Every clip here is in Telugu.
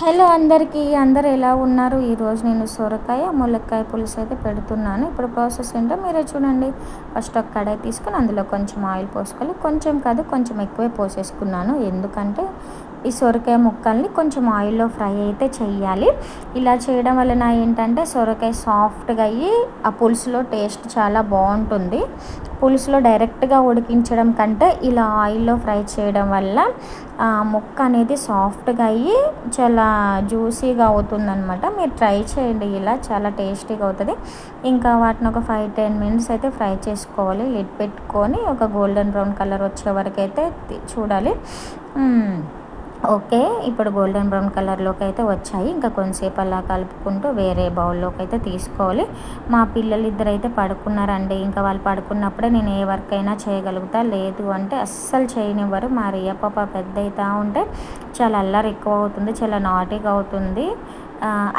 హలో అందరికీ, అందరు ఎలా ఉన్నారు? ఈరోజు నేను సొరకాయ ములక్కాయ పులుసు అయితే పెడుతున్నాను. ఇప్పుడు ప్రాసెస్ ఏంటో మీరే చూడండి. ఫస్ట్ ఒక కడాయి తీసుకొని అందులో కొంచెం ఆయిల్ పోసుకోవాలి. కొంచెం కాదు, కొంచెం ఎక్కువే పోసేసుకున్నాను. ఎందుకంటే ఈ సొరకాయ ముక్కల్ని కొంచెం ఆయిల్లో ఫ్రై అయితే చెయ్యాలి. ఇలా చేయడం వలన ఏంటంటే సొరకాయ సాఫ్ట్గా అయ్యి ఆ పులుసులో టేస్ట్ చాలా బాగుంటుంది. పులుసులో డైరెక్ట్గా ఉడికించడం కంటే ఇలా ఆయిల్లో ఫ్రై చేయడం వల్ల ముక్క అనేది సాఫ్ట్గా అయ్యి చాలా జ్యూసీగా అవుతుందన్నమాట. మీరు ట్రై చేయండి, ఇలా చాలా టేస్టీగా అవుతుంది. ఇంకా వాటిని ఒక 5-10 మినిట్స్ అయితే ఫ్రై చేసుకోవాలి. లిడ్ పెట్టుకొని ఒక గోల్డెన్ బ్రౌన్ కలర్ వచ్చే వరకు అయితే చూడాలి. ఓకే, ఇప్పుడు గోల్డెన్ బ్రౌన్ కలర్లోకి అయితే వచ్చాయి. ఇంకా కొంతసేపు అలా కలుపుకుంటూ వేరే బౌల్లోకి అయితే తీసుకోవాలి. మా పిల్లలు ఇద్దరైతే పడుకున్నారండి. ఇంకా వాళ్ళు పడుకున్నప్పుడే నేను ఏ వర్క్ అయినా చేయగలుగుతా, లేదు అంటే అస్సలు చేయనివ్వరు. మా రియా పాప పెద్ద అవుతూ ఉంటే చాలా అల్లరి ఎక్కువ అవుతుంది, చాలా నాటీగా అవుతుంది.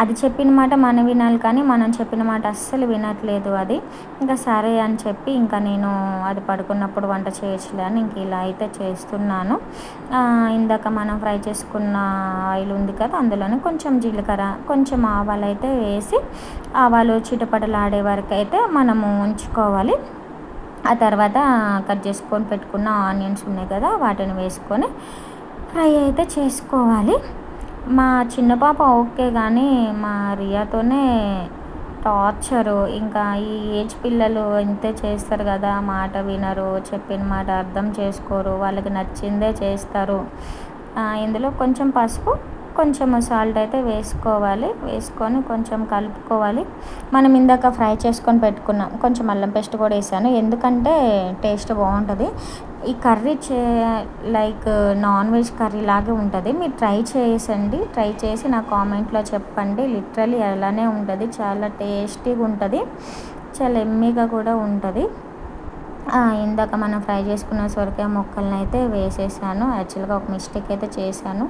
అది చెప్పిన మాట మనం వినాలి, కానీ మనం చెప్పిన మాట అస్సలు వినట్లేదు అది. ఇంకా సరే అని చెప్పి ఇంకా నేను అది పడుకున్నప్పుడు వంట చేయొచ్చులే అని ఇంక ఇలా అయితే చేస్తున్నాను. ఇందాక మనం ఫ్రై చేసుకున్న ఆయిల్ ఉంది కదా, అందులోనే కొంచెం జీలకర్ర, కొంచెం ఆవాలు అయితే వేసి ఆవాలు చిటపటలాడే వరకు అయితే మనము ఉంచుకోవాలి. ఆ తర్వాత కట్ చేసుకొని పెట్టుకున్న ఆనియన్స్ ఉన్నాయి కదా, వాటిని వేసుకొని ఫ్రై అయితే చేసుకోవాలి. మా చిన్న పాప ఓకే, కానీ మా రియాతోనే టార్చరు. ఇంకా ఈ ఏజ్ పిల్లలు ఇంతే చేస్తారు కదా, మాట వినరు, చెప్పిన మాట అర్థం చేసుకోరు, వాళ్ళకి నచ్చిందే చేస్తారు. ఇందులో కొంచెం పసుపు, కొంచెం సాల్ట్ అయితే వేసుకోవాలి. వేసుకొని కొంచెం కలుపుకోవాలి. మనం ఇందాక ఫ్రై చేసుకొని పెట్టుకున్నాం, కొంచెం అల్లం పేస్ట్ కూడా వేసాను, ఎందుకంటే టేస్ట్ బాగుంటుంది. ఈ curry like non veg curry లాగే ఉంటుంది. మీరు ట్రై చేసండి, ట్రై చేసి నా కామెంట్లో చెప్పండి. లిటరలీ అలానే ఉంటుంది, చాలా టేస్టీగా ఉంటుంది, చాలా ఎమ్మీగా కూడా ఉంటుంది. ఇందాక మనం ఫ్రై చేసుకున్న సొరకాయ ముక్కలను అయితే వేసేసాను. యాక్చువల్గా ఒక మిస్టేక్ అయితే చేశాను.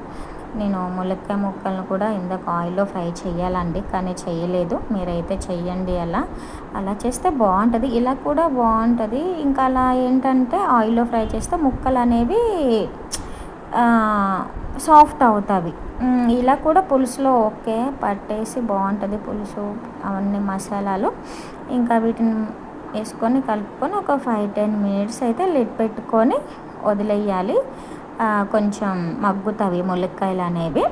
నేను ములక్కాయ ముక్కలను కూడా ఇందాక ఆయిల్లో ఫ్రై చేయాలండి, కానీ చేయలేదు. మీరైతే చెయ్యండి, అలా చేస్తే బాగుంటుంది, ఇలా కూడా బాగుంటుంది. ఇంకా అలా ఏంటంటే ఆయిల్లో ఫ్రై చేస్తే ముక్కలు అనేవి సాఫ్ట్ అవుతాయి. ఇలా కూడా పులుసులో ఓకే పట్టేసి బాగుంటుంది పులుసు, అవన్నీ మసాలాలు. ఇంకా వీటిని వేసుకొని కలుపుకొని ఒక 5-10 మినిట్స్ అయితే లిడ్ పెట్టుకొని వదిలేయాలి. కొంచెం మగ్గుతాయి ములక్కాయలు అనేవి.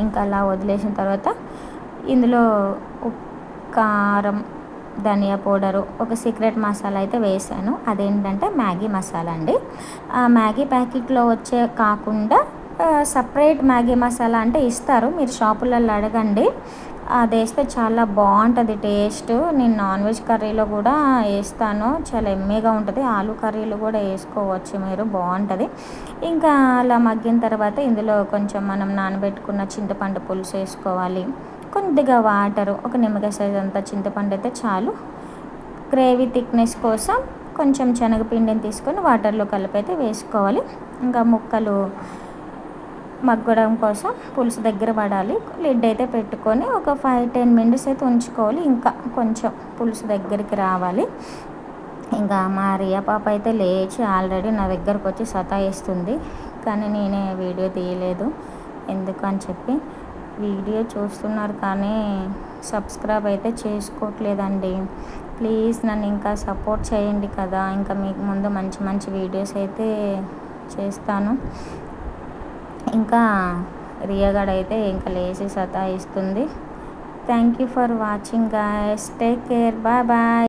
ఇంకా అలా వదిలేసిన తర్వాత ఇందులో కారం, ధనియా పౌడరు, ఒక సీక్రెట్ మసాలా అయితే వేసాను. అదేంటంటే మ్యాగీ మసాలా అండి. మ్యాగీ ప్యాకెట్లో వచ్చే కాకుండా సపరేట్ మ్యాగీ మసాలా అంటే ఇస్తారు, మీరు షాపులలో అడగండి. అది వేస్తే చాలా బాగుంటుంది టేస్ట్. నేను నాన్ వెజ్ కర్రీలో కూడా వేస్తాను, చాలా ఎమ్మీగా ఉంటుంది. ఆలు కర్రీలు కూడా వేసుకోవచ్చు మీరు, బాగుంటుంది. ఇంకా అలా మగ్గిన తర్వాత ఇందులో కొంచెం మనం నానబెట్టుకున్న చింతపండు పులుసు వేసుకోవాలి. కొద్దిగా వాటరు, ఒక నిమ్మకాయ సైజ్ అంతా చింతపండు అయితే చాలు. గ్రేవీ థిక్నెస్ కోసం కొంచెం శనగపిండిని తీసుకొని వాటర్లో కలిపి అయితే వేసుకోవాలి. ఇంకా ముక్కలు మగ్గడం కోసం పులుసు దగ్గర పడాలి. లిడ్ అయితే పెట్టుకొని ఒక 5-10 మినిట్స్ అయితే ఉంచుకోవాలి. ఇంకా కొంచెం పులుసు దగ్గరికి రావాలి. ఇంకా మా రియా పాప అయితే లేచి ఆల్రెడీ నా దగ్గరకు వచ్చి సతాయిస్తుంది, కానీ నేనే వీడియో తీయలేదు. ఎందుకు అని చెప్పి వీడియో చూస్తున్నారు కానీ సబ్స్క్రైబ్ అయితే చేసుకోవట్లేదండి. ప్లీజ్ నన్ను ఇంకా సపోర్ట్ చేయండి కదా, ఇంకా మీకు ముందు మంచి మంచి వీడియోస్ అయితే చేస్తాను. ఇంకా రియగాడ్ అయితే ఇంకా లేచి సతాయిస్తుంది. Thank you for watching guys, take care, bye bye.